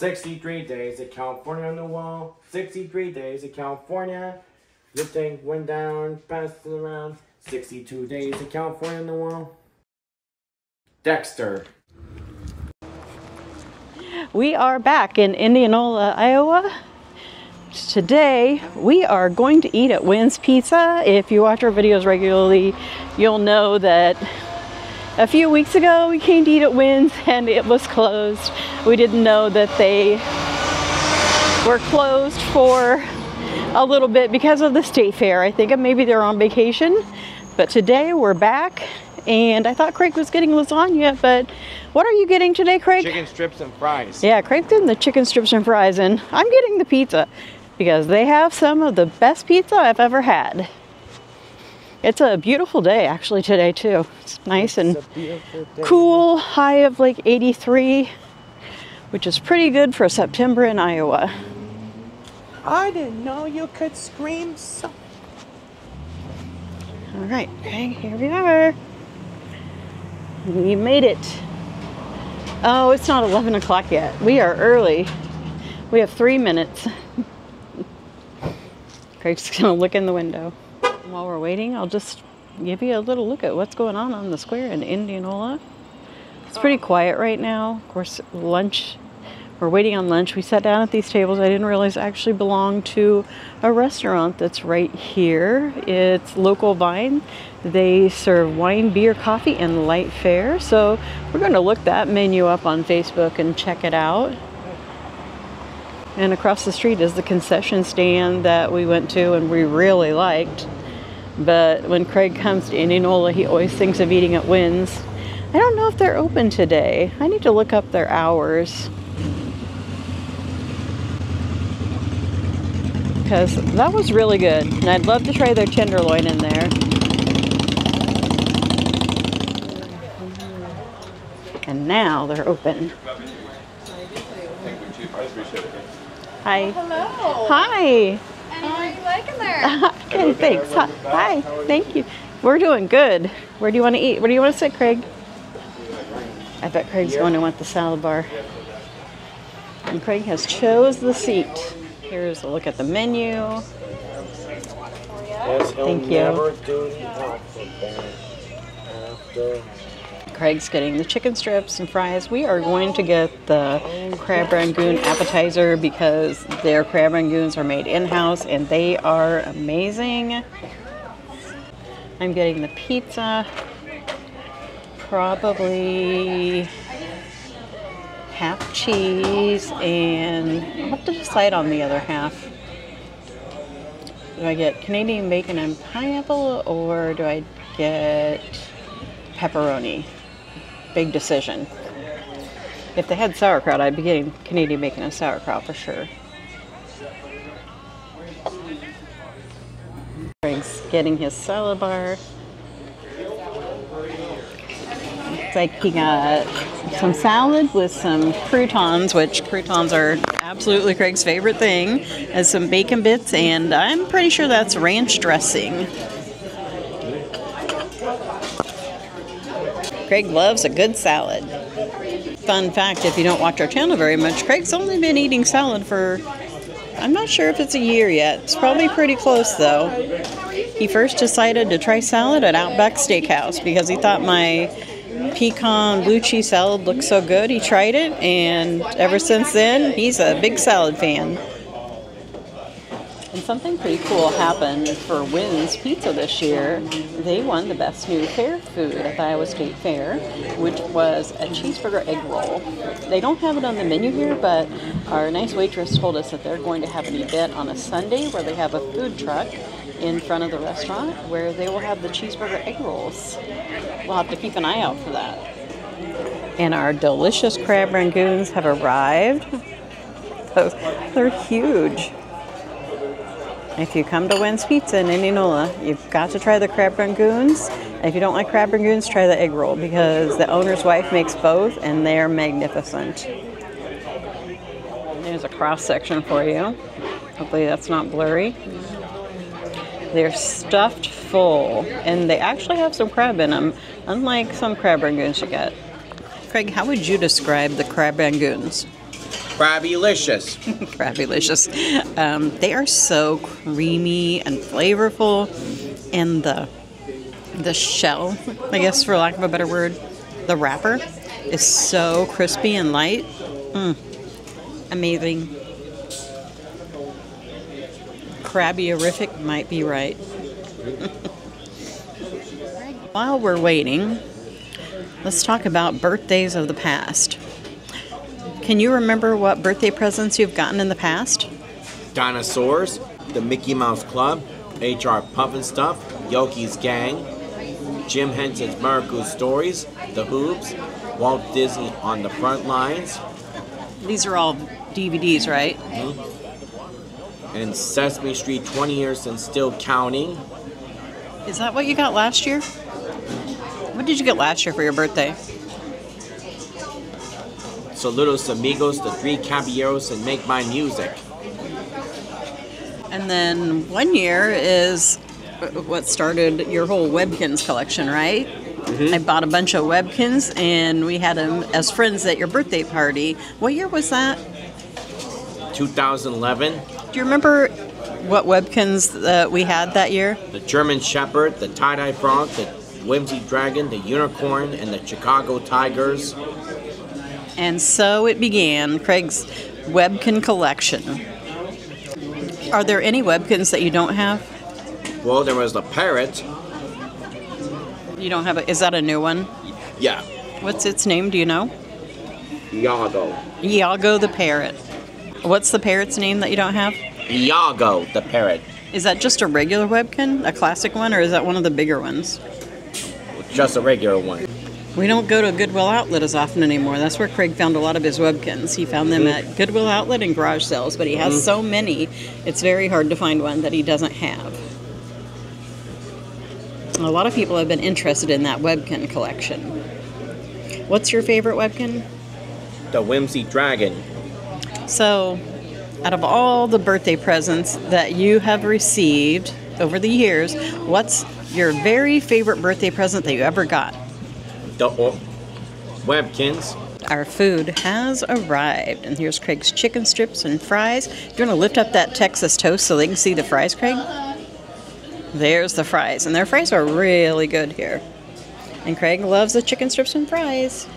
63 days of California on the wall. 63 days of California. The thing went down, passed it around. 62 days of California on the wall. Dexter. We are back in Indianola, Iowa. Today we are going to eat at Winn's Pizza. If you watch our videos regularly, you'll know that a few weeks ago we came to eat at Winn's and it was closed. We didn't know that they were closed for a little bit because of the state fair. I think maybe they're on vacation, but today we're back. And I thought Craig was getting lasagna, but what are you getting today, Craig? Chicken strips and fries. Yeah, Craig's getting the chicken strips and fries, and I'm getting the pizza because they have some of the best pizza I've ever had. It's a beautiful day actually today too. It's nice and cool, high of like 83, which is pretty good for September in Iowa. I didn't know you could scream so. All right, Craig, here we are. We made it. Oh, it's not 11 o'clock yet. We are early. We have 3 minutes. Craig's gonna look in the window. While we're waiting, I'll just give you a little look at what's going on the square in Indianola. It's pretty quiet right now. Of course, lunch. We're waiting on lunch. We sat down at these tables. I didn't realize actually belonged to a restaurant that's right here. It's Local Vine. They serve wine, beer, coffee, and light fare. So we're going to look that menu up on Facebook and check it out. And across the street is the concession stand that we went to and we really liked. But when Craig comes to Indianola, he always thinks of eating at Winn's. I don't know if they're open today. I need to look up their hours. Because that was really good. And I'd love to try their tenderloin in there. And now they're open. Hi. Hello. Hi. And how are you liking there? Good, thanks. Hi. Thank you. We're doing good. Where do you want to eat? Where do you want to sit, Craig? I bet Craig's going to want the salad bar. And Craig has chose the seat. Here's a look at the menu. Thank you. Craig's getting the chicken strips and fries. We are going to get the crab rangoon appetizer because their crab rangoons are made in-house and they are amazing. I'm getting the pizza. Probably half cheese, and I'll have to decide on the other half. Do I get Canadian bacon and pineapple, or do I get pepperoni? Big decision. If they had sauerkraut, I'd be getting Canadian bacon and sauerkraut for sure. Craig's getting his salad bar. Looks like he got some salad with some croutons, which croutons are absolutely Craig's favorite thing, as some bacon bits, and I'm pretty sure that's ranch dressing. Craig loves a good salad. Fun fact, if you don't watch our channel very much, Craig's only been eating salad for, I'm not sure if it's a year yet. It's probably pretty close though. He first decided to try salad at Outback Steakhouse because he thought my pecan blue cheese salad looked so good. He tried it, and ever since then, he's a big salad fan. And something pretty cool happened for Winn's Pizza this year. They won the best new fair food at the Iowa State Fair, which was a cheeseburger egg roll. They don't have it on the menu here, but our nice waitress told us that they're going to have an event on a Sunday where they have a food truck in front of the restaurant where they will have the cheeseburger egg rolls. We'll have to keep an eye out for that. And our delicious crab rangoons have arrived. They're huge. If you come to Winn's Pizza in Indianola, you've got to try the crab rangoons. And if you don't like crab rangoons, try the egg roll because the owner's wife makes both and they're magnificent. There's a cross section for you. Hopefully that's not blurry. They're stuffed full, and they actually have some crab in them, unlike some crab rangoons you get. Craig, how would you describe the crab rangoons? Crabby-licious. Crabby-licious. They are so creamy and flavorful, and the shell, I guess for lack of a better word, the wrapper is so crispy and light. Amazing. Crabby-orific might be right. While we're waiting, let's talk about birthdays of the past. Can you remember what birthday presents you've gotten in the past? Dinosaurs, the Mickey Mouse Club, HR Puffin-Stuff, Yogi's Gang, Jim Henson's Miracle Stories, The Hoops, Walt Disney on the Front Lines. These are all DVDs, right? And Sesame Street 20 Years and Still Counting. Is that what you got last year? What did you get last year for your birthday? Saludos Amigos, The Three Caballeros, and Make My Music. And then one year is what started your whole Webkinz collection, right? I bought a bunch of Webkinz, and we had them as friends at your birthday party. What year was that? 2011. Do you remember what Webkinz we had that year? The German Shepherd, the Tie-Dye Frog, the Whimsy Dragon, the Unicorn, and the Chicago Tigers. And so it began, Craig's Webkin collection. Are there any Webkins that you don't have? Well, there was the parrot. You don't have is that a new one? Yeah. What's its name, do you know? Iago. Iago the parrot. What's the parrot's name that you don't have? Iago the parrot. Is that just a regular Webkin, a classic one, or is that one of the bigger ones? Just a regular one. We don't go to Goodwill Outlet as often anymore. That's where Craig found a lot of his Webkins. He found them at Goodwill Outlet and garage sales, but he has so many, it's very hard to find one that he doesn't have. A lot of people have been interested in that Webkin collection. What's your favorite Webkin? The Whimsy Dragon. So, out of all the birthday presents that you have received over the years, what's your very favorite birthday present that you ever got? The Webkins. Our food has arrived, and here's Craig's chicken strips and fries. Do you want to lift up that Texas toast so they can see the fries, Craig? There's the fries, and their fries are really good here. And Craig loves the chicken strips and fries.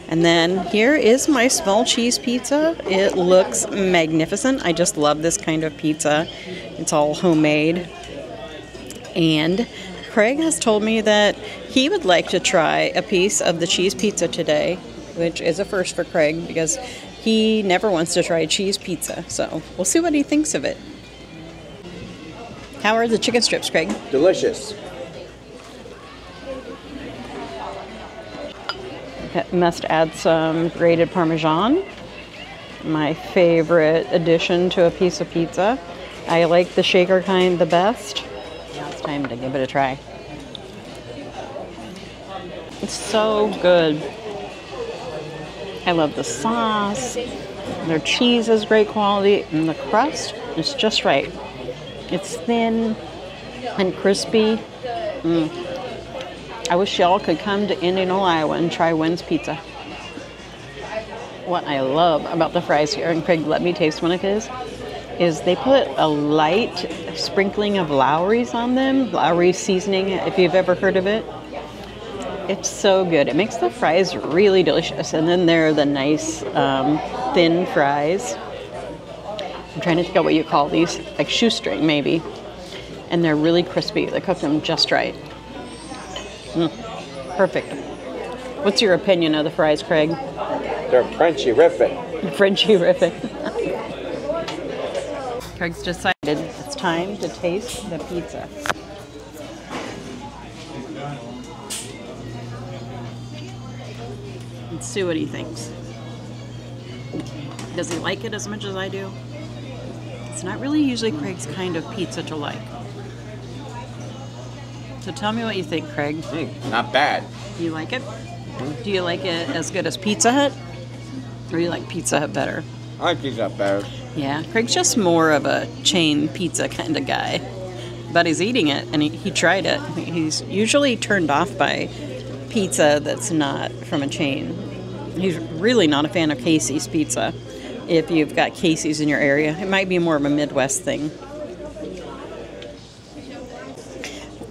And then here is my small cheese pizza. It looks magnificent. I just love this kind of pizza. It's all homemade. And Craig has told me that he would like to try a piece of the cheese pizza today, which is a first for Craig because he never wants to try cheese pizza. So we'll see what he thinks of it. How are the chicken strips, Craig? Delicious. Must add some grated Parmesan. My favorite addition to a piece of pizza. I like the shaker kind the best. Now it's time to give it a try. It's so good. I love the sauce. Their cheese is great quality, and the crust is just right. It's thin and crispy. I wish y'all could come to Indianola, Iowa and try Winn's Pizza. What I love about the fries here, and Craig let me taste one of his, is they put a light sprinkling of Lowry's on them. Lowry's seasoning, if you've ever heard of it. It's so good. It makes the fries really delicious. And then they're the nice thin fries. I'm trying to think of what you call these, like shoestring maybe. And they're really crispy. They cook them just right. Perfect. What's your opinion of the fries, Craig? They're Frenchy-rific. Frenchy-rific. Craig's decided it's time to taste the pizza. Let's see what he thinks. Does he like it as much as I do? It's not really usually Craig's kind of pizza to like. So tell me what you think, Craig. Not bad. You like it? Do you like it as good as Pizza Hut? Or you like Pizza Hut better? I like Pizza Hut better. Yeah, Craig's just more of a chain pizza kind of guy. But he's eating it, and he tried it. He's usually turned off by pizza that's not from a chain. He's really not a fan of Casey's pizza. If you've got Casey's in your area, it might be more of a Midwest thing.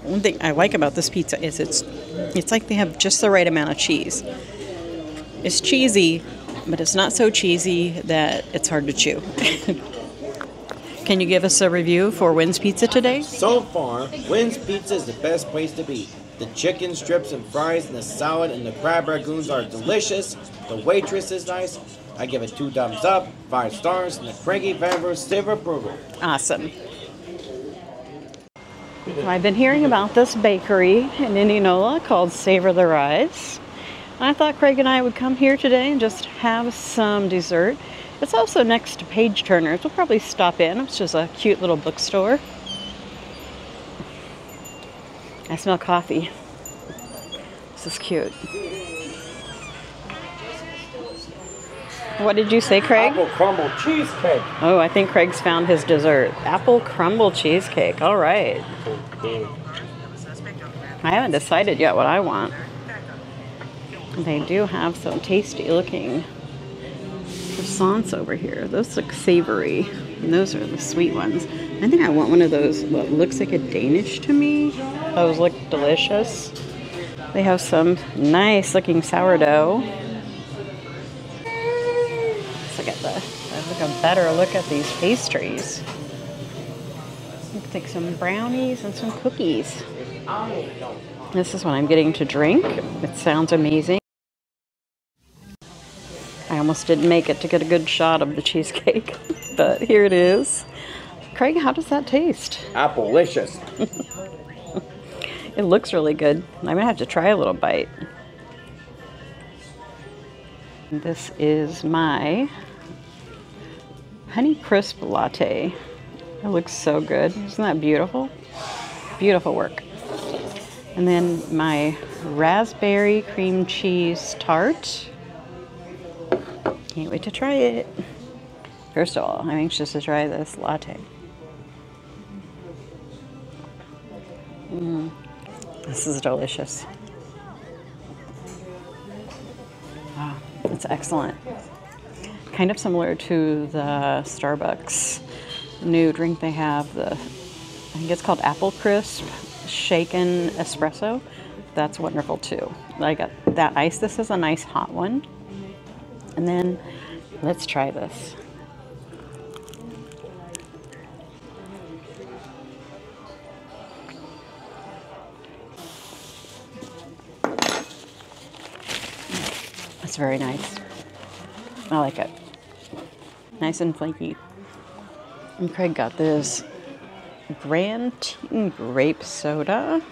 One thing I like about this pizza is it's like they have just the right amount of cheese. It's cheesy, but it's not so cheesy that it's hard to chew. Can you give us a review for Winn's Pizza today? So far, Wynn's Pizza is the best place to be. The chicken strips and fries and the salad and the crab ragoons are delicious. The waitress is nice. I give it 2 thumbs up, 5 stars, and the Frankie Vanver seal of approval. Awesome. I've been hearing about this bakery in Indianola called Savor the Rise. I thought Craig and I would come here today and just have some dessert. It's also next to Page Turner's. We'll probably stop in. It's just a cute little bookstore. I smell coffee. This is cute. What did you say, Craig? Apple crumble cheesecake. Oh, I think Craig's found his dessert. Apple crumble cheesecake. All right. I haven't decided yet what I want. They do have some tasty looking croissants over here. Those look savory. And those are the sweet ones. I think I want one of those, what looks like a Danish to me. Those look delicious. They have some nice looking sourdough. Let's look a better look at these pastries. Looks like some brownies and some cookies. This is what I'm getting to drink. It sounds amazing. I almost didn't make it to get a good shot of the cheesecake, but here it is. Craig, how does that taste? Applelicious. It looks really good. I'm gonna have to try a little bite. This is my honey crisp latte. It looks so good. Isn't that beautiful? Beautiful work. And then my raspberry cream cheese tart. Can't wait to try it. First of all, I'm anxious to try this latte. This is delicious. Wow, it's excellent. Kind of similar to the Starbucks new drink they have. I think it's called Apple Crisp Shaken Espresso. That's wonderful too. I got that ice. This is a nice hot one. And then let's try this. It's very nice. I like it. Nice and flaky. And Craig got this Grand Teton grape soda.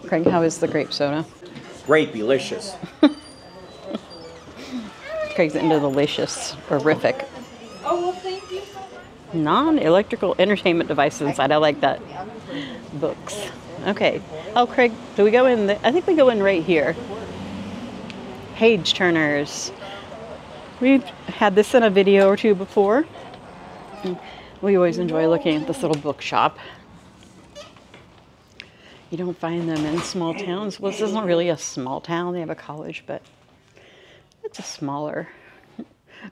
Craig, how is the grape soda? Great, delicious. Craig's into delicious, horrific. Oh, well, thank you so much. Non-electrical entertainment devices inside. I like that. Books. Okay. Oh, Craig, do we go in? I think we go in right here. Page Turners. We've had this in a video or two before. We always enjoy looking at this little bookshop. You don't find them in small towns. Well, this isn't really a small town. They have a college, but it's a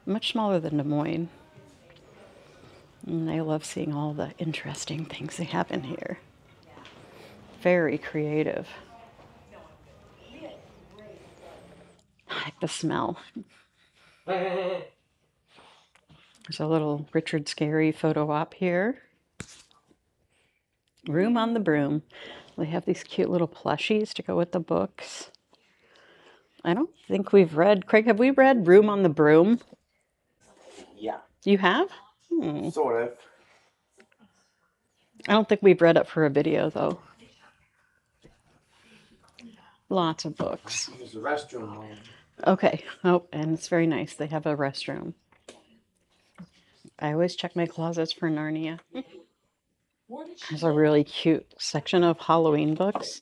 much smaller than Des Moines. And I love seeing all the interesting things they have in here. Very creative. I like the smell. There's a little Richard Scarry photo op here. Room on the Broom. They have these cute little plushies to go with the books. I don't think we've read... Craig, have we read Room on the Broom? Yeah. You have? Sort of. I don't think we've read it for a video, though. Lots of books. There's a restroom one. Okay. Oh, and it's very nice. They have a restroom. I always check my closets for Narnia. There's a really cute section of Halloween books.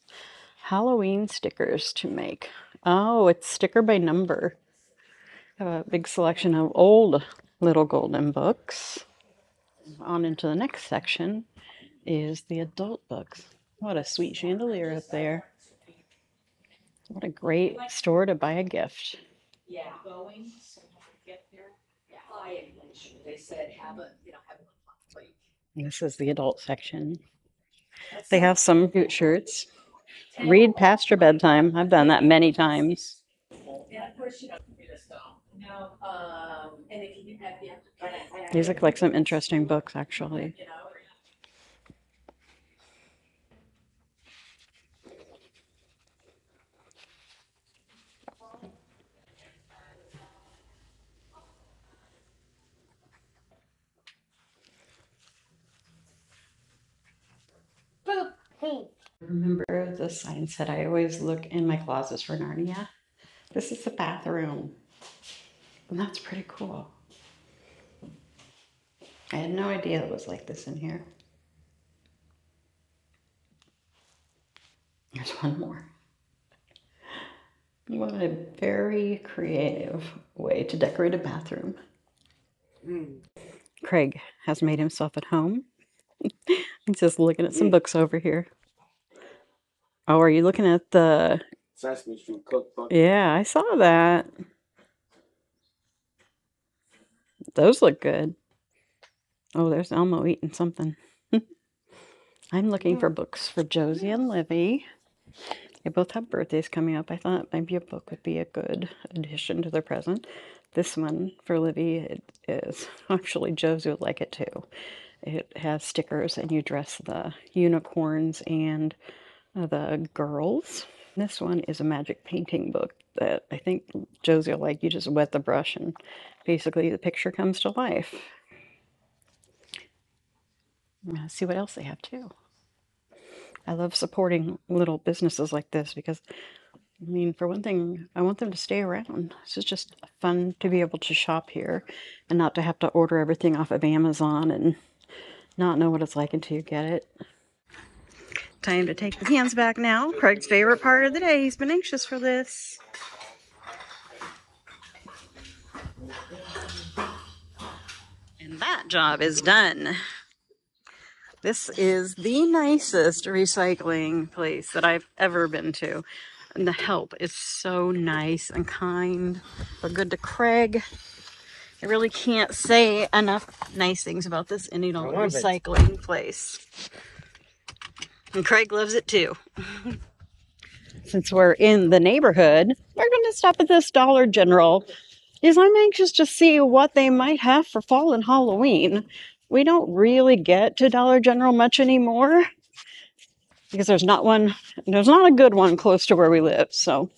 Halloween stickers to make. Oh, it's sticker by number. I have a big selection of old Little Golden books. On into the next section is the adult books. What a sweet chandelier up there. What a great store to buy a gift. Yeah. Going, so when we get there, yeah, they said have a, have a like. This is the adult section. They have some cute shirts. Read past your bedtime. I've done that many times. And of course, you just don't. No, and if you have to, These look like some interesting books, actually. Remember the sign said I always look in my closets for Narnia? This is the bathroom. And that's pretty cool. I had no idea it was like this in here. There's one more. What a very creative way to decorate a bathroom. Craig has made himself at home. He's just looking at some books over here. Oh, are you looking at the Sesame Street cookbook? Yeah, I saw that. Those look good. Oh, there's Elmo eating something. I'm looking for books for Josie and Livy. They both have birthdays coming up. I thought maybe a book would be a good addition to their present. This one for Livy, it is. Actually, Josie would like it too. It has stickers and you dress the unicorns and the girls. This one is a magic painting book that I think Josie will like. You just wet the brush and basically the picture comes to life. Let's see what else they have too. I love supporting little businesses like this because, I mean, for one thing, I want them to stay around. This is just fun to be able to shop here and not to have to order everything off of Amazon and not know what it's like until you get it. Time to take the cans back now. Craig's favorite part of the day. He's been anxious for this. And that job is done. This is the nicest recycling place that I've ever been to. And the help is so nice and kind. They're good to Craig. I really can't say enough nice things about this Indianola recycling place. And Craig loves it too. Since we're in the neighborhood, we're going to stop at this Dollar General because I'm anxious to see what they might have for fall and Halloween. We don't really get to Dollar General much anymore because there's not a good one close to where we live. So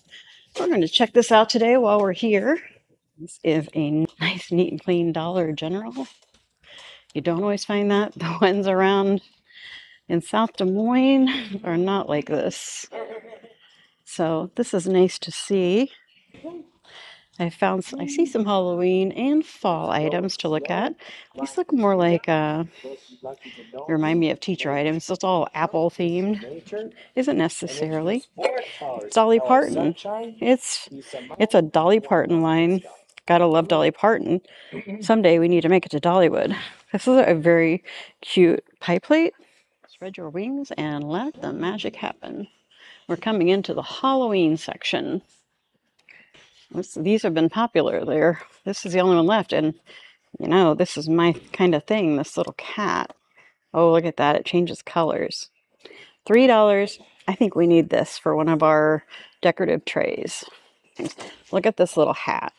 we're going to check this out today while we're here. This is a nice, neat, and clean Dollar General. You don't always find that. The ones around in South Des Moines are not like this. So this is nice to see. I see some Halloween and fall items to look at. These look more like, remind me of teacher items. It's all apple themed. Isn't necessarily. It's Dolly Parton. It's a Dolly Parton line. Gotta love Dolly Parton. Someday we need to make it to Dollywood. This is a very cute pie plate. Spread your wings and let the magic happen. We're coming into the Halloween section. These have been popular there. This is the only one left. And, you know, this is my kind of thing, this little cat. Oh, look at that. It changes colors. $3. I think we need this for one of our decorative trays. Look at this little hat.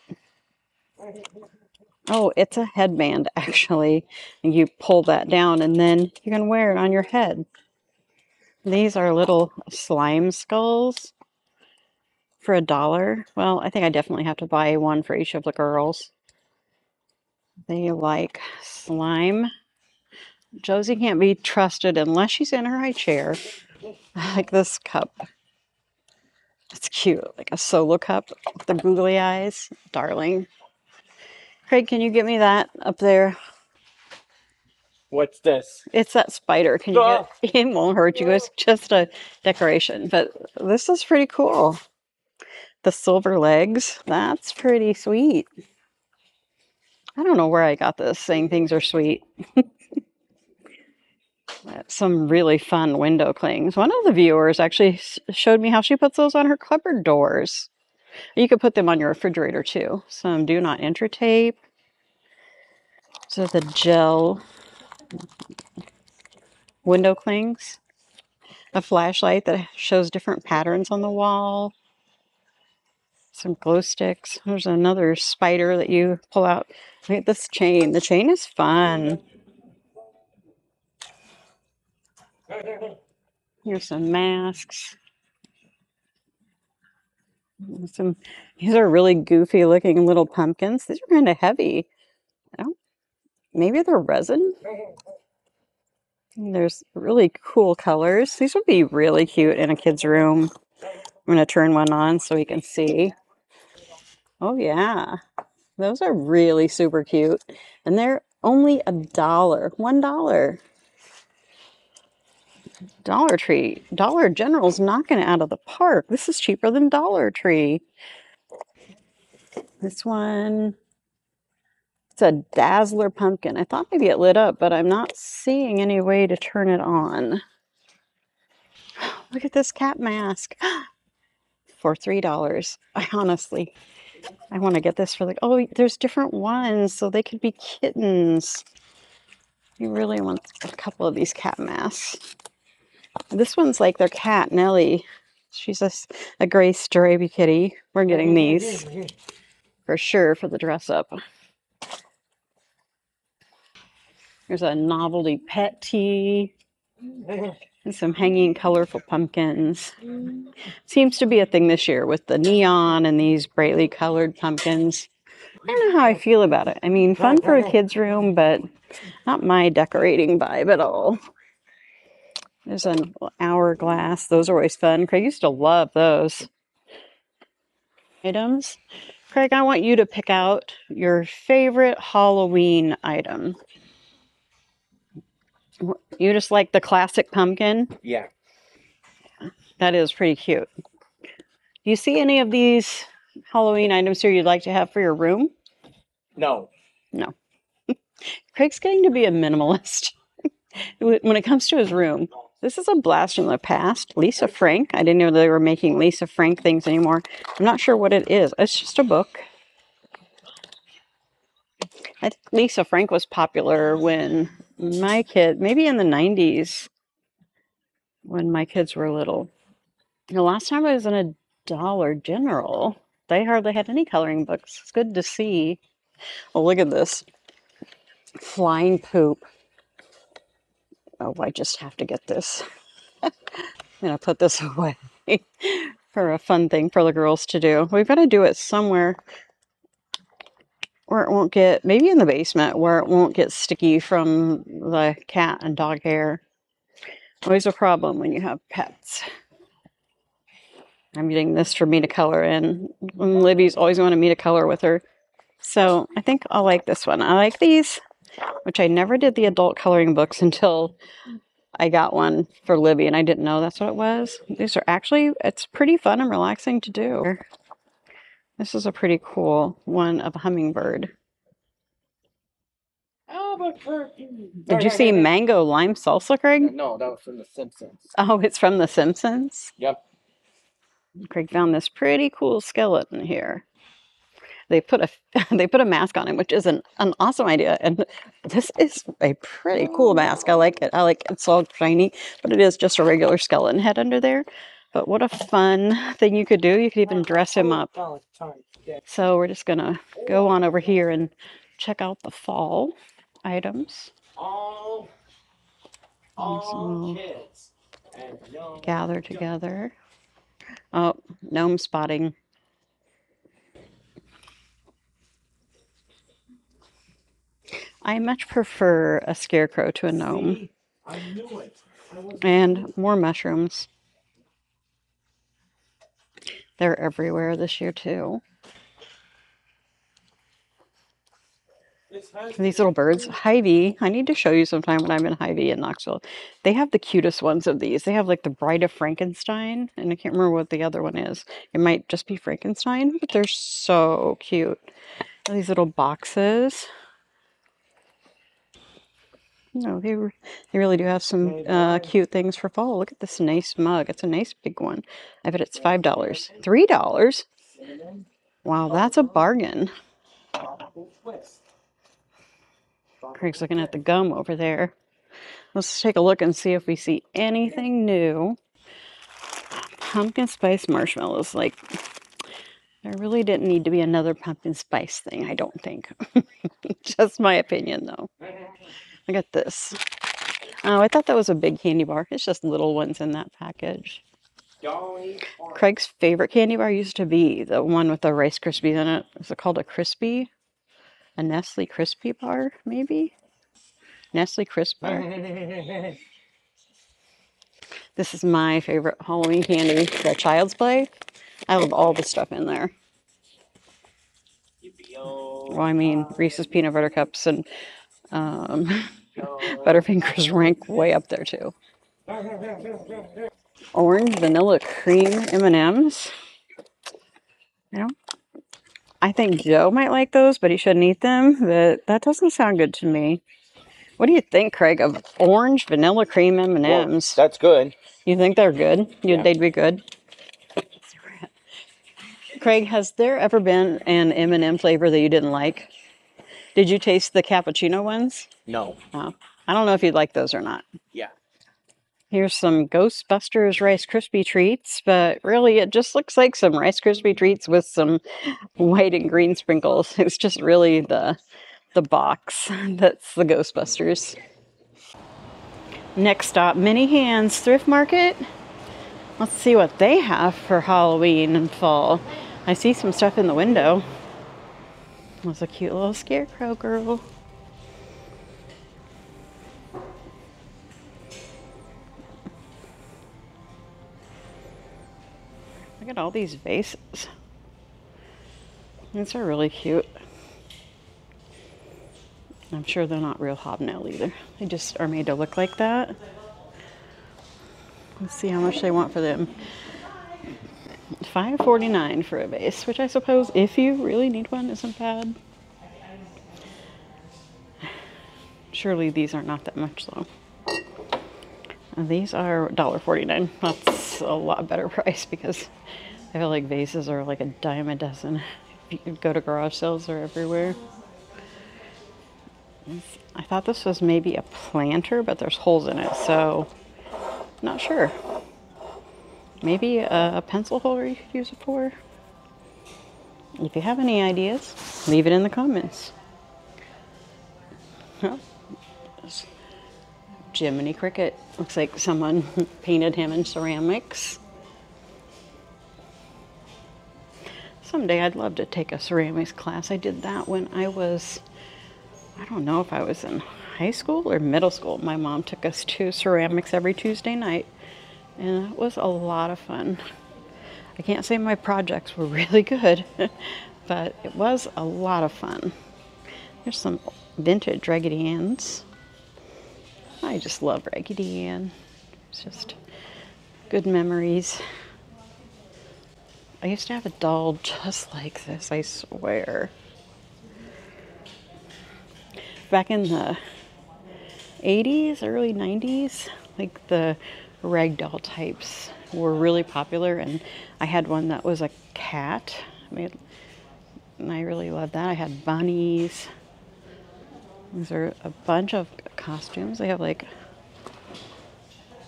Oh, it's a headband, actually. And you pull that down, and then you can wear it on your head. These are little slime skulls. For $1. Well, I think I definitely have to buy one for each of the girls. They like slime. Josie can't be trusted unless she's in her high chair. I like this cup. It's cute, like a solo cup with the googly eyes. Darling. Craig, can you get me that up there? What's this? It's that spider. Can you get it? It won't hurt you. It's just a decoration. But this is pretty cool. The silver legs, that's pretty sweet. I don't know where I got this, saying things are sweet. Some really fun window clings. One of the viewers actually showed me how she puts those on her cupboard doors. You could put them on your refrigerator too. Some do not enter tape. So the gel window clings. A flashlight that shows different patterns on the wall. Some glow sticks. There's another spider that you pull out. Look at this chain. The chain is fun. Here's some masks. These are really goofy looking little pumpkins. These are kind of heavy. Maybe they're resin. There's really cool colors. These would be really cute in a kid's room. I'm going to turn one on so we can see. Oh yeah, those are really super cute. And they're only $1. $1. Dollar Tree. Dollar General's knocking it out of the park. This is cheaper than Dollar Tree. This one, it's a Dazzler pumpkin. I thought maybe it lit up, but I'm not seeing any way to turn it on. Look at this cat mask for $3. I want to get this for the, oh, there's different ones, so they could be kittens. You really want a couple of these cat masks. This one's like their cat, Nellie. She's a gray stripy kitty. We're getting these for sure for the dress up. There's a novelty pet tee and some hanging colorful pumpkins. Seems to be a thing this year with the neon and these brightly colored pumpkins. I don't know how I feel about it. I mean, fun for a kid's room, but not my decorating vibe at all. There's an hourglass. Those are always fun. Craig used to love those. Items. Craig, I want you to pick out your favorite Halloween item. You just like the classic pumpkin? Yeah. That is pretty cute. Do you see any of these Halloween items here you'd like to have for your room? No. No. Craig's getting to be a minimalist when it comes to his room. This is a blast from the past. Lisa Frank. I didn't know they were making Lisa Frank things anymore. I'm not sure what it is. It's just a book. I think Lisa Frank was popular when my kid, maybe in the 90s, when my kids were little. The last time I was in a Dollar General, they hardly had any coloring books. It's good to see. Oh, look at this. Flying poop. Oh, I just have to get this. I'm going to put this away for a fun thing for the girls to do. We've got to do it somewhere where it won't get, maybe in the basement, where it won't get sticky from the cat and dog hair. Always a problem when you have pets. I'm getting this for me to color in. Libby's always wanted me to color with her. So I think I'll like this one. I like these, which I never did the adult coloring books until I got one for Libby, and I didn't know that's what it was. These are actually, it's pretty fun and relaxing to do. This is a pretty cool one of a hummingbird. Did you see mango lime salsa, Craig? No, that was from The Simpsons. Oh, it's from The Simpsons? Yep. Craig found this pretty cool skeleton here. They put a mask on him, which is an awesome idea. And this is a pretty cool mask. I like it. It's all shiny, but it is just a regular skeleton head under there. But what a fun thing you could do. You could even dress him up. So we're just going to go on over here and check out the fall items. All kids. Gather together. Oh, gnome spotting. I much prefer a scarecrow to a gnome. See, I knew it. And more mushrooms. They're everywhere this year too. These little birds. Hy-Vee. I need to show you sometime when I'm in Hy-Vee in Knoxville. They have the cutest ones of these. They have like the Bride of Frankenstein, and I can't remember what the other one is. It might just be Frankenstein, but they're so cute. These little boxes. No, they really do have some cute things for fall. Look at this nice mug. It's a nice big one. I bet it's $5. $3? Wow, that's a bargain. Craig's looking at the gum over there. Let's take a look and see if we see anything new. Pumpkin spice marshmallows. Like, there really didn't need to be another pumpkin spice thing, I don't think. Just my opinion, though. Look at this. Oh, I thought that was a big candy bar. It's just little ones in that package. Craig's favorite candy bar used to be the one with the Rice Krispies in it. Is it called a Crispy? A Nestle Crispy bar, maybe? Nestle Crisp bar. This is my favorite Halloween candy, the Child's Play. I love all the stuff in there. Well, I mean, Reese's Peanut Butter Cups and Butterfingers rank way up there, too. Orange vanilla cream M&Ms. You know, I think Joe might like those, but he shouldn't eat them. But that doesn't sound good to me. What do you think, Craig, of orange vanilla cream M&Ms? Well, that's good. You think they're good? Yeah. They'd be good? Craig, has there ever been an M&M flavor that you didn't like? Did you taste the cappuccino ones? No. Oh, I don't know if you'd like those or not. Yeah. Here's some Ghostbusters Rice Krispie treats, but really it just looks like some Rice Krispie treats with some white and green sprinkles. It's just really the box that's the Ghostbusters. Next stop, Mini Hands Thrift Market. Let's see what they have for Halloween and fall. I see some stuff in the window. There's a cute little scarecrow girl. Look at all these vases. These are really cute. I'm sure they're not real hobnail either. They just are made to look like that. Let's see how much they want for them. $5.49 for a vase, which I suppose, if you really need one, isn't bad. Surely these are not that much, though. And these are $1.49. That's a lot better price because I feel like vases are like a dime a dozen. If you go to garage sales, they're everywhere. I thought this was maybe a planter, but there's holes in it, so not sure. Maybe a pencil holder you could use it for. If you have any ideas, leave it in the comments. Oh, Jiminy Cricket. Looks like someone painted him in ceramics. Someday I'd love to take a ceramics class. I did that when I was, I don't know if I was in high school or middle school. My mom took us to ceramics every Tuesday night, and it was a lot of fun. I can't say my projects were really good, but it was a lot of fun. There's some vintage Raggedy Anns. I just love Raggedy Ann. It's just good memories. I used to have a doll just like this, I swear. Back in the 80s, early 90s, like the ragdoll types were really popular, and I had one that was a cat. And I really loved that. I had bunnies. These are a bunch of costumes. They have like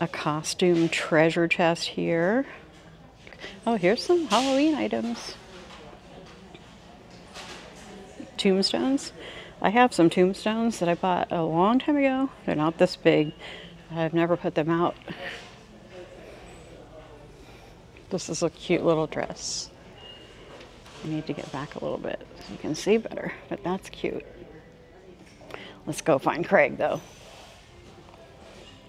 a costume treasure chest here. Oh, here's some Halloween items. Tombstones. I have some tombstones that I bought a long time ago. They're not this big. I've never put them out. This is a cute little dress. I need to get back a little bit so you can see better, but that's cute. Let's go find Craig, though.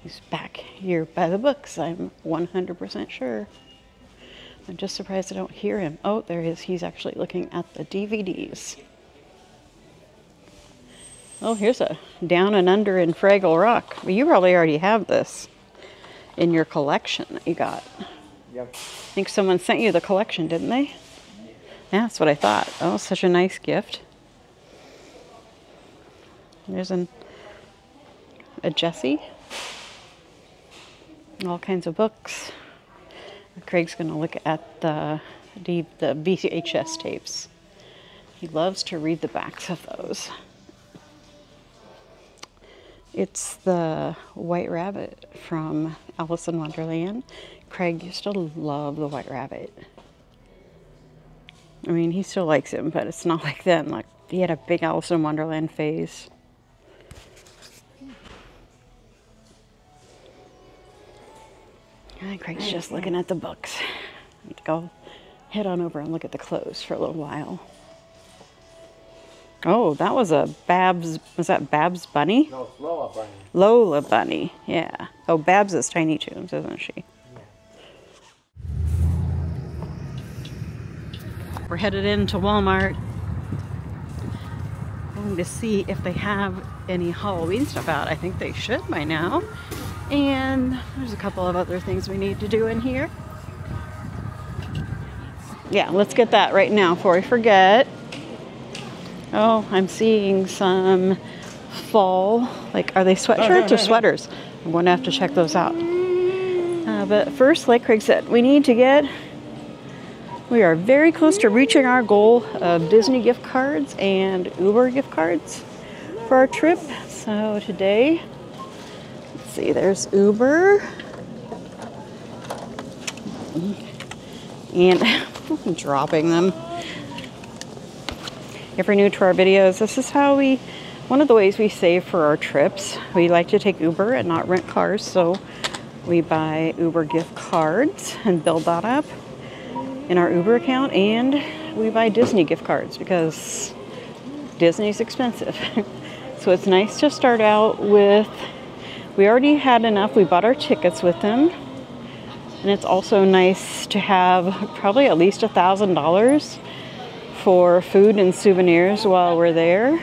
He's back here by the books, I'm 100% sure. I'm just surprised I don't hear him. Oh, there he is. He's actually looking at the DVDs. Oh, here's a Down and Under in Fraggle Rock. Well, you probably already have this in your collection that you got. Yep. I think someone sent you the collection, didn't they? Yeah, that's what I thought. Oh, such a nice gift. There's a Jessie. All kinds of books. Craig's going to look at the VHS tapes. He loves to read the backs of those. It's the White Rabbit from Alice in Wonderland. Craig used to love the White Rabbit. I mean, he still likes him, but it's not like then. Like, he had a big Alice in Wonderland phase. And Craig's just looking at the books. I need to go head on over and look at the clothes for a little while. Oh, that was a Babs, was that Babs Bunny? No, it's Lola Bunny. Lola Bunny, yeah. Oh, Babs is Tiny Toons, isn't she? We're headed into Walmart. Going to see if they have any Halloween stuff out. I think they should by now. And there's a couple of other things we need to do in here. Yeah, let's get that right now before I forget. Oh, I'm seeing some fall, like, are they sweatshirts or sweaters? I'm going to have to check those out. But first, like Craig said, we are very close to reaching our goal of Disney gift cards and Uber gift cards for our trip. So today, let's see, there's Uber. And I'm dropping them. If you're new to our videos, this is how one of the ways we save for our trips. We like to take Uber and not rent cars, so we buy Uber gift cards and build that up in our Uber account, and we buy Disney gift cards because Disney's expensive. So it's nice to start out with, we already had enough, we bought our tickets with them, and it's also nice to have probably at least $1,000 for food and souvenirs while we're there.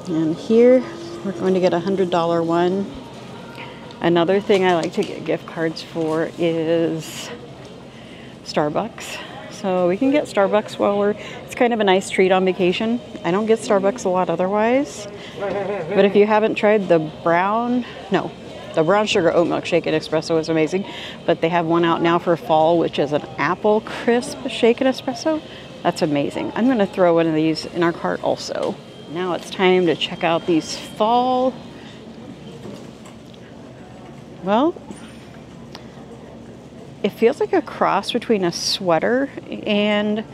And here we're going to get a $100 one. Another thing I like to get gift cards for is Starbucks. So we can get Starbucks while it's kind of a nice treat on vacation. I don't get Starbucks a lot otherwise. But if you haven't tried the brown sugar oat milk shaken espresso is amazing. But they have one out now for fall, which is an apple crisp shaken espresso. That's amazing. I'm going to throw one of these in our cart also. Now it's time to check out these fall. Well, it feels like a cross between a sweater and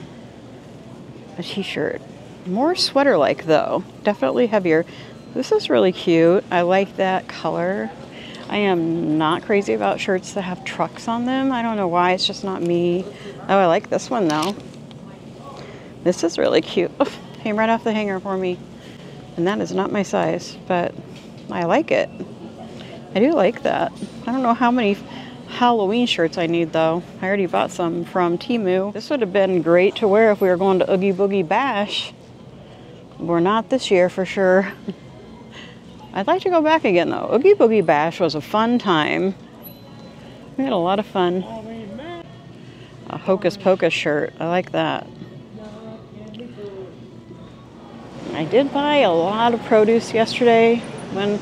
a t-shirt. More sweater-like though. Definitely heavier. This is really cute. I like that color. I am not crazy about shirts that have trucks on them. I don't know why, it's just not me. Oh, I like this one though. This is really cute. Oh, came right off the hanger for me. And that is not my size, but I like it. I do like that. I don't know how many Halloween shirts I need though. I already bought some from Temu. This would have been great to wear if we were going to Oogie Boogie Bash. We're not this year for sure. I'd like to go back again though. Oogie Boogie Bash was a fun time. We had a lot of fun. A Hocus Pocus shirt. I like that. I did buy a lot of produce yesterday when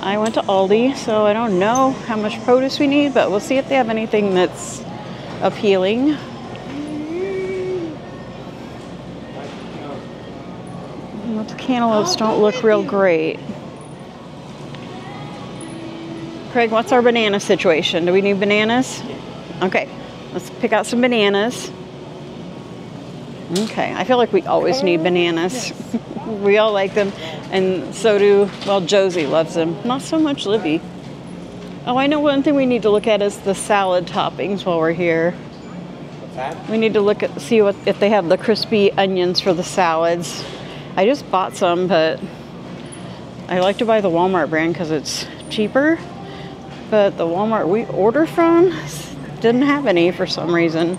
I went to Aldi, so I don't know how much produce we need, but we'll see if they have anything that's appealing. The cantaloupes don't look real great. Craig, what's our banana situation? Do we need bananas? Okay, let's pick out some bananas. Okay, I feel like we always need bananas. We all like them, and so do, well, Josie loves them. Not so much Libby. Oh, I know one thing we need to look at is the salad toppings while we're here. What's that? We need to see if they have the crispy onions for the salads. I just bought some, but I like to buy the Walmart brand because it's cheaper. But the Walmart we order from didn't have any for some reason.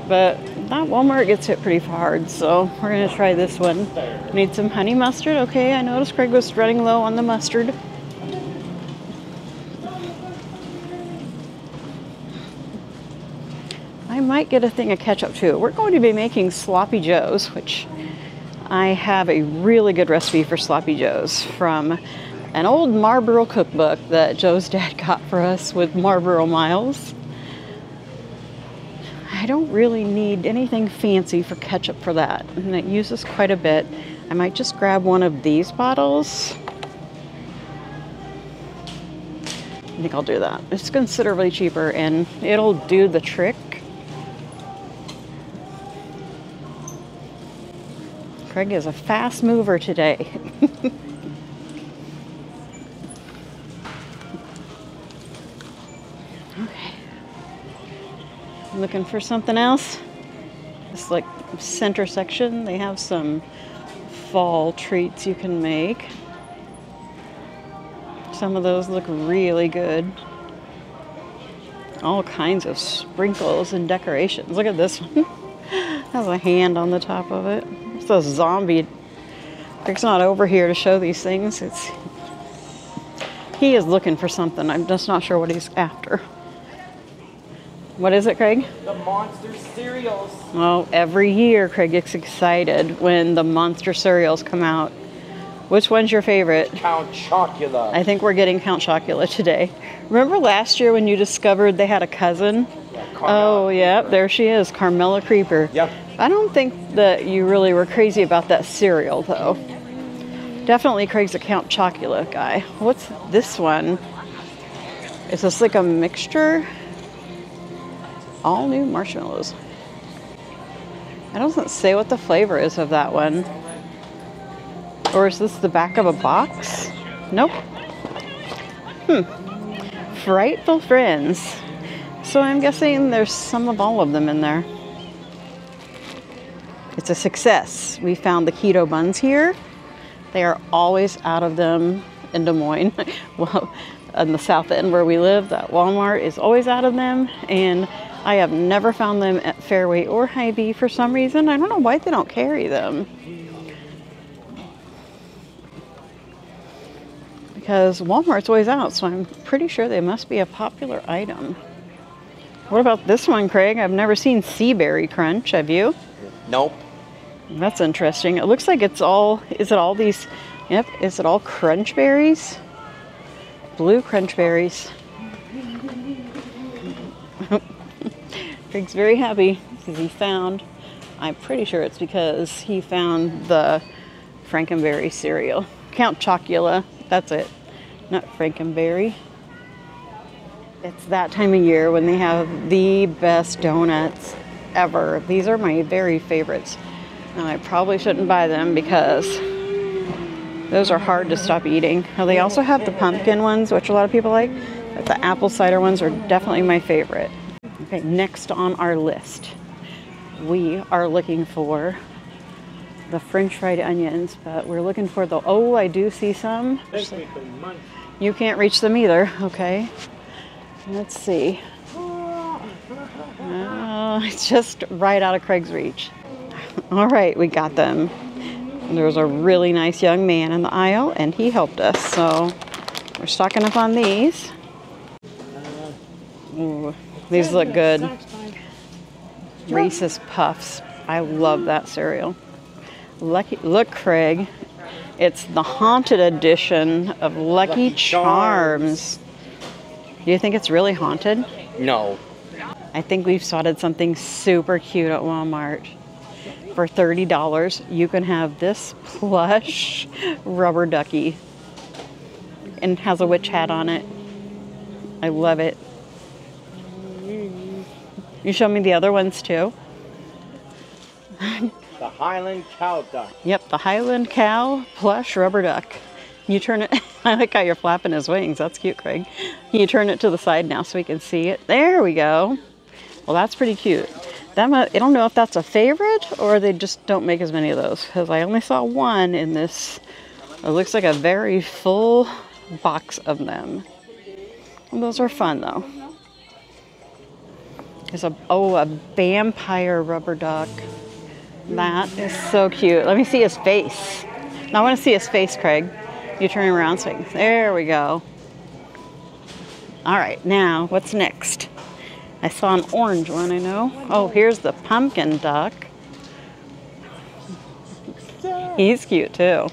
But that Walmart gets hit pretty hard, so we're going to try this one. Need some honey mustard. Okay, I noticed Craig was running low on the mustard. I might get a thing of ketchup too. We're going to be making sloppy joes, which I have a really good recipe for sloppy joes from an old Marlboro cookbook that Joe's dad got for us with Marlboro miles. I don't really need anything fancy for ketchup for that, and it uses quite a bit. I might just grab one of these bottles. I think I'll do that. It's considerably cheaper and it'll do the trick. Craig is a fast mover today. Okay. Looking for something else? This like center section, they have some fall treats you can make. Some of those look really good. All kinds of sprinkles and decorations. Look at this one. Has a hand on the top of it. It's a zombie. Craig's not over here to show these things. He is looking for something. I'm just not sure what he's after. What is it, Craig? The monster cereals. Well, every year Craig gets excited when the monster cereals come out. Which one's your favorite? Count Chocula. I think we're getting Count Chocula today. Remember last year when you discovered they had a cousin? Yeah, Oh, yeah, there she is, Carmela Creeper. Yep. I don't think that you really were crazy about that cereal, though. Definitely Craig's a Count Chocula guy. What's this one? Is this like a mixture? All new marshmallows. It doesn't say what the flavor is of that one. Or is this the back of a box? Nope. Frightful Friends. So I'm guessing there's some of all of them in there. It's a success. We found the keto buns here. They are always out of them in Des Moines. Well, in the south end where we live, that Walmart is always out of them. And I have never found them at Fairway or Hy-Vee for some reason. I don't know why they don't carry them. Because Walmart's always out, so I'm pretty sure they must be a popular item. What about this one, Craig? I've never seen Sea Berry Crunch, have you? Nope. That's interesting. It looks like it's all, is it all these, yep, is it all crunch berries? Blue crunch berries. Craig's very happy because he found, I'm pretty sure it's because he found the Frankenberry cereal. Count Chocula, that's it. Not Frankenberry. It's that time of year when they have the best donuts ever. These are my very favorites. And I probably shouldn't buy them because those are hard to stop eating. Now, they also have the pumpkin ones, which a lot of people like. But the apple cider ones are definitely my favorite. Okay, next on our list, we are looking for the French fried onions, but we're looking for the, oh, I do see some. You can't reach them either, okay. Let's see. It's just right out of Craig's reach. All right, we got them. There was a really nice young man in the aisle, and he helped us, so we're stocking up on these. Ooh, these look good. Reese's Puffs. I love that cereal. Look, Craig. It's the haunted edition of Lucky Charms. Do you think it's really haunted? No. I think we've spotted something super cute at Walmart. For $30, you can have this plush rubber ducky. And it has a witch hat on it. I love it. You show me the other ones too? The Highland Cow Duck. Yep, the Highland Cow plush rubber duck. You turn it, I like how you're flapping his wings. That's cute, Craig. Can you turn it to the side now so we can see it? There we go. Well, that's pretty cute. I don't know if that's a favorite or they just don't make as many of those because I only saw one in this. It looks like a very full box of them. And those are fun though. There's a vampire rubber duck. That is so cute. Let me see his face. Now I want to see his face, Craig. You turn around so there we go. All right, now what's next? I saw an orange one, I know. Oh, here's the pumpkin duck. He's cute too.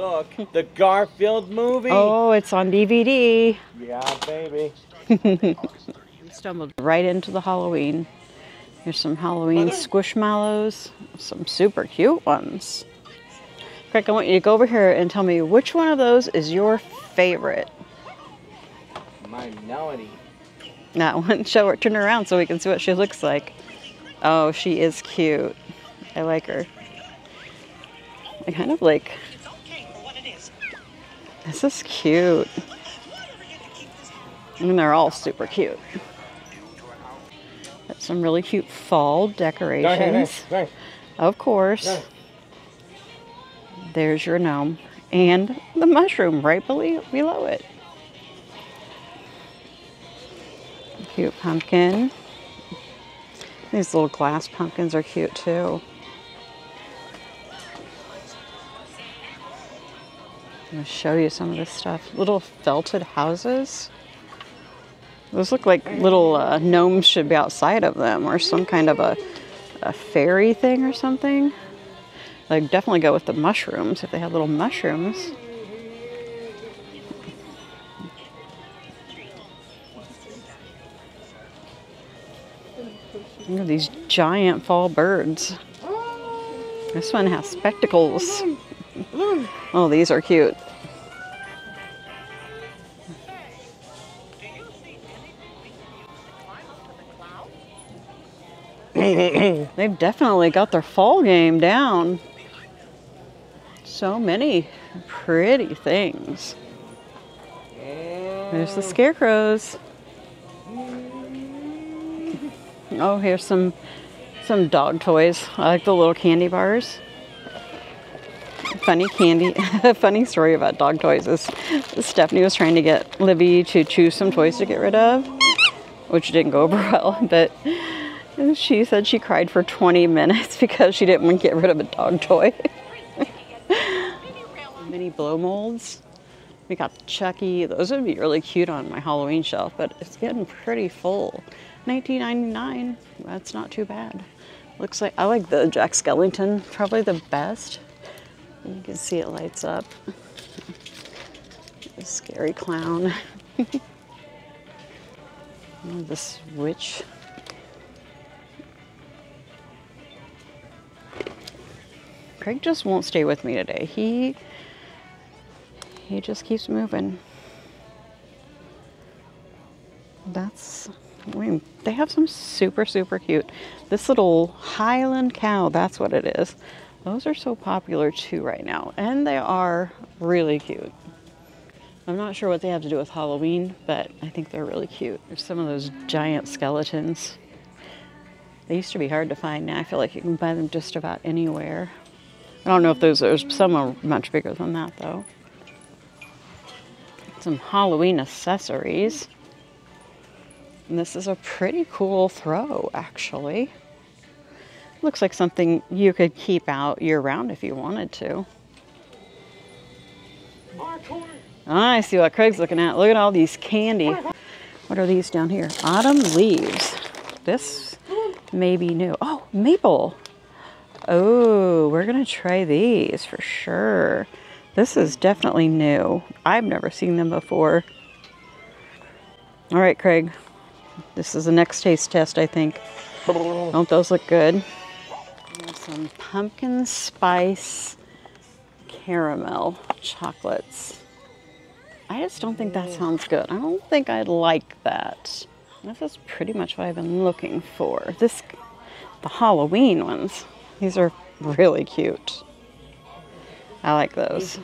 Look, the Garfield movie. Oh, it's on DVD. Yeah, baby. We stumbled right into the Halloween. Here's some Halloween squishmallows, some super cute ones. Craig, I want you to go over here and tell me which one of those is your favorite. My Melody. That one, show her, turn her around so we can see what she looks like. Oh, she is cute. I like her. I kind of like. This is cute. And they're all super cute. Got some really cute fall decorations. Of course. There's your gnome. And the mushroom right below it. Cute pumpkin. These little glass pumpkins are cute too. I'm going to show you some of this stuff. Little felted houses. Those look like little gnomes should be outside of them, or some kind of a fairy thing or something. Like, definitely go with the mushrooms if they have little mushrooms. Look at these giant fall birds. This one has spectacles. Oh, these are cute. They've definitely got their fall game down. So many pretty things. There's the scarecrows. Oh, here's some dog toys. I like the little candy bars. Funny story about dog toys is Stephanie was trying to get Libby to choose some toys to get rid of, which didn't go over well, but she said she cried for 20 minutes because she didn't want to get rid of a dog toy. Mini blow molds. We got Chucky. Those would be really cute on my Halloween shelf, but it's getting pretty full. $19.99. That's not too bad. Looks like I like the Jack Skellington probably the best. You can see it lights up. A scary clown. This witch. Craig just won't stay with me today. He just keeps moving. They have some super cute. This little Highland cow, that's what it is. Those are so popular too right now, and they are really cute. I'm not sure what they have to do with Halloween, but I think they're really cute. There's some of those giant skeletons. They used to be hard to find. Now I feel like you can buy them just about anywhere. I don't know if some are much bigger than that though. Some Halloween accessories. And this is a pretty cool throw, actually. Looks like something you could keep out year-round if you wanted to. I see what Craig's looking at. Look at all these candy. What are these down here? Autumn leaves. This may be new. Oh, maple. Oh, we're going to try these for sure. This is definitely new. I've never seen them before. All right, Craig. This is the next taste test, I think. Don't those look good? Some pumpkin spice caramel chocolates. I just don't think that sounds good. I don't think I'd like that. This is pretty much what I've been looking for. The Halloween ones. These are really cute. I like those.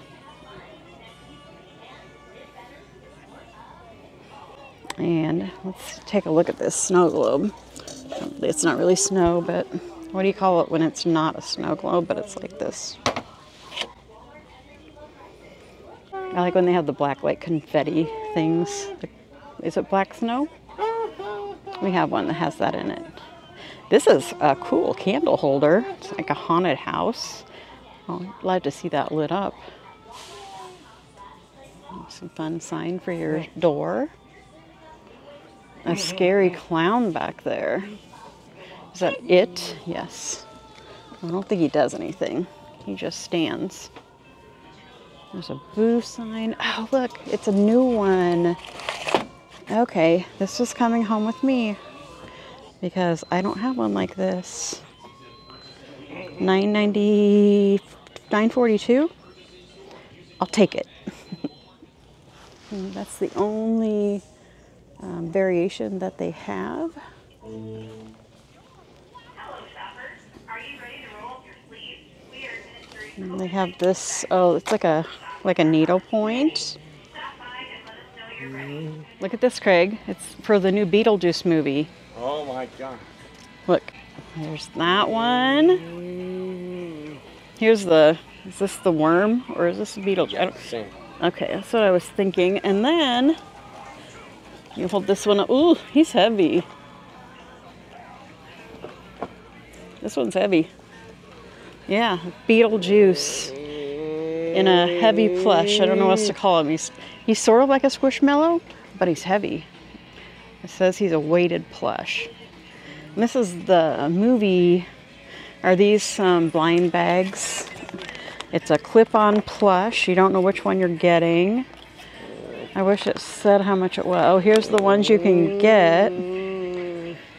And let's take a look at this snow globe. It's not really snow, but what do you call it when it's not a snow globe, but it's like this? I like when they have the black, like, confetti things. Is it black snow? We have one that has that in it. This is a cool candle holder. It's like a haunted house. I'd love to see that lit up. Some fun sign for your door. A scary clown back there. Is that it? Yes. I don't think he does anything. He just stands. There's a boo sign. Oh, look, it's a new one. Okay, this was coming home with me because I don't have one like this. $9.90, $9.42. I'll take it. That's the only variation that they have. And they have this. Oh, it's like a needle point. Look at this, Craig. It's for the new Beetlejuice movie. Oh my God. Look, there's that one. Here's the. Is this the worm or is this a Beetlejuice? I don't, Same. okay, that's what I was thinking. And then you hold this one up. Ooh, he's heavy. This one's heavy. Yeah, Beetlejuice in a heavy plush. I don't know what else to call him. He's sort of like a Squishmallow, but he's heavy. It says he's a weighted plush. And this is the movie. Are these blind bags? It's a clip-on plush. You don't know which one you're getting. I wish it said how much it was. Oh, here's the ones you can get.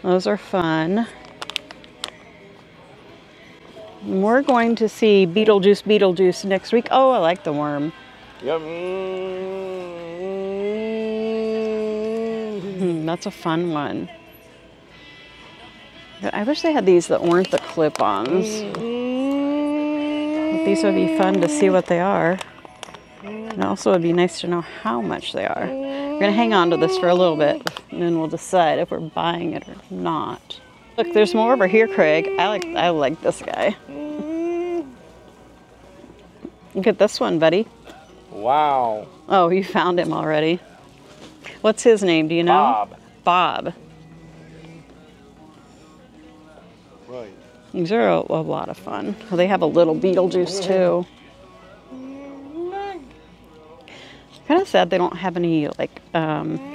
Those are fun. We're going to see Beetlejuice next week. Oh, I like the worm. Yep. That's a fun one. I wish they had these that weren't the clip-ons. But these would be fun to see what they are. And also it would be nice to know how much they are. We're going to hang on to this for a little bit, and then we'll decide if we're buying it or not. Look, there's more over here, Craig. I like this guy. Look at this one, buddy. Wow. Oh, you found him already. What's his name? Do you know? Bob. Bob. Right. These are a lot of fun. They have a little Beetlejuice too. Kind of sad they don't have any like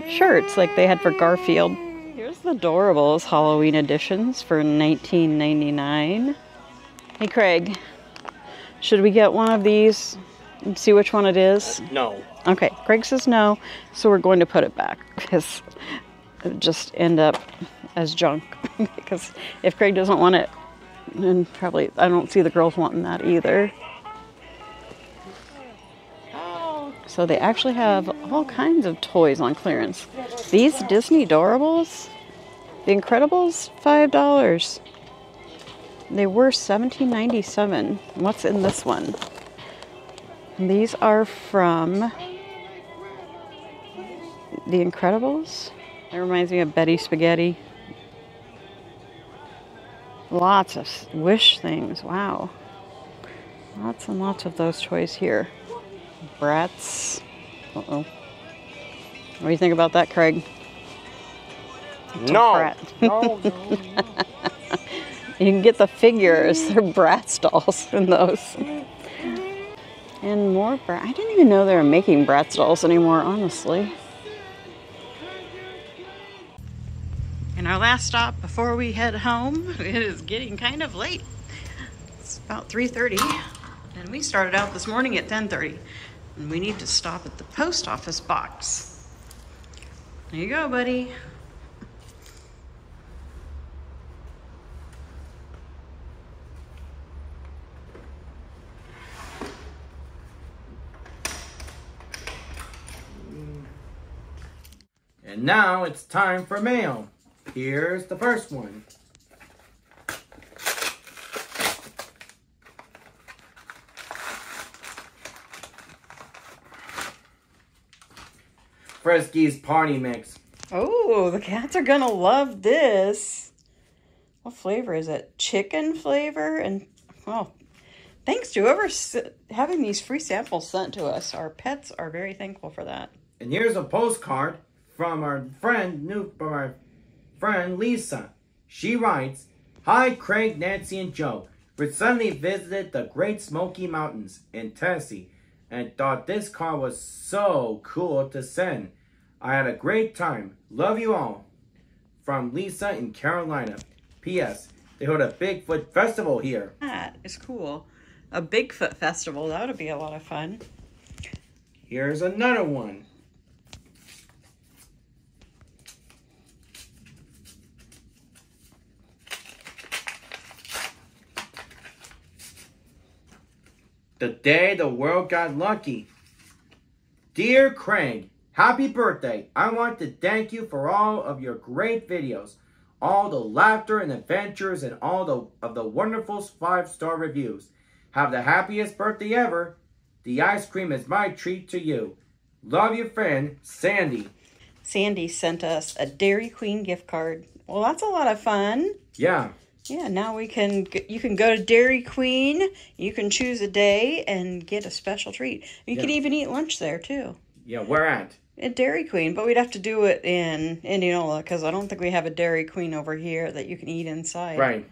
shirts like they had for Garfield. Here's the Adorables Halloween editions for $19.99. Hey Craig, should we get one of these and see which one it is? No. Okay, Craig says no, so we're going to put it back because it would just end up as junk. Because if Craig doesn't want it, then probably I don't see the girls wanting that either. So they actually have all kinds of toys on clearance. These Disney Adorables, The Incredibles, $5. They were $17.97. What's in this one? These are from The Incredibles. That reminds me of Betty Spaghetti. Lots of Wish things. Wow. Lots and lots of those toys here. Bratz. Uh-oh. What do you think about that, Craig? No. Brat. No. You can get the figures. They're Bratz dolls in those. And more Bratz. I didn't even know they were making Bratz dolls anymore, honestly. And our last stop before we head home, it is getting kind of late. It's about 3:30, and we started out this morning at 10:30. And we need to stop at the post office box. There you go, buddy. And now it's time for mail. Here's the first one. Frisky's Party Mix. Oh, the cats are gonna love this. What flavor is it? Chicken flavor? And, well, thanks to whoever's having these free samples sent to us. Our pets are very thankful for that. And here's a postcard from our friend Lisa. She writes, "Hi Craig, Nancy, and Joe. Recently visited the Great Smoky Mountains in Tennessee and thought this card was so cool to send. I had a great time. Love you all." From Lisa in Carolina. P.S. They hold a Bigfoot festival here. That is cool. A Bigfoot festival. That would be a lot of fun. Here's another one. The day the world got lucky. Dear Craig, happy birthday. I want to thank you for all of your great videos, all the laughter and adventures, and all of the wonderful 5-star reviews. Have the happiest birthday ever. The ice cream is my treat to you. Love your friend, Sandy. Sandy sent us a Dairy Queen gift card. Well, that's a lot of fun. Yeah. Yeah, now you can go to Dairy Queen, you can choose a day and get a special treat. You can even eat lunch there too. Yeah, where at? At Dairy Queen, but we'd have to do it in Indianola because I don't think we have a Dairy Queen over here that you can eat inside. Right.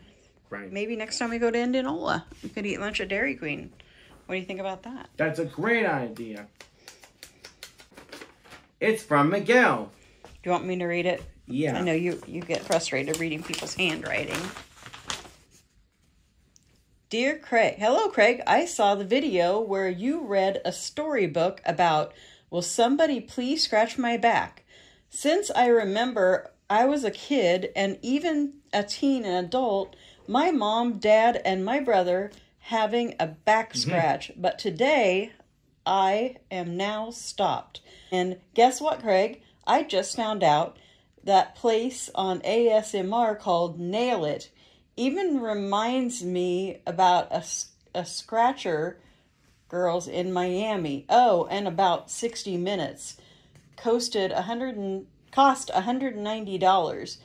Maybe next time we go to Indianola, we could eat lunch at Dairy Queen. What do you think about that? That's a great idea. It's from Miguel. Do you want me to read it? Yeah. I know you get frustrated reading people's handwriting. Dear Craig, hello Craig, I saw the video where you read a storybook about, will somebody please scratch my back? Since I remember I was a kid and even a teen and adult, my mom, dad, and my brother having a back scratch. But today, I am now stopped. And guess what, Craig? I just found out that place on ASMR called Nail It even reminds me about a scratcher girls in Miami. Oh, and about 60 Minutes. Cost $190.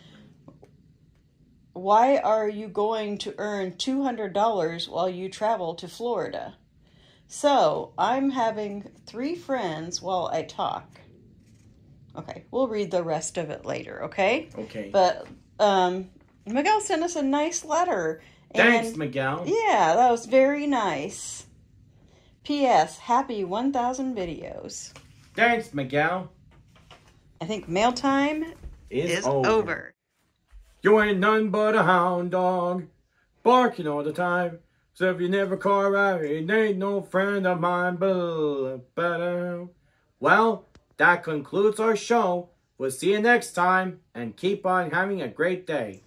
Why are you going to earn $200 while you travel to Florida? So, I'm having 3 friends while I talk. Okay, we'll read the rest of it later, okay? Okay. But, Miguel sent us a nice letter. Thanks, Miguel. Yeah, that was very nice. P.S. Happy 1,000 videos. Thanks, Miguel. I think mail time is over. You ain't none but a hound dog, barking all the time. So if you never call right, it ain't no friend of mine. Well, that concludes our show. We'll see you next time, and keep on having a great day.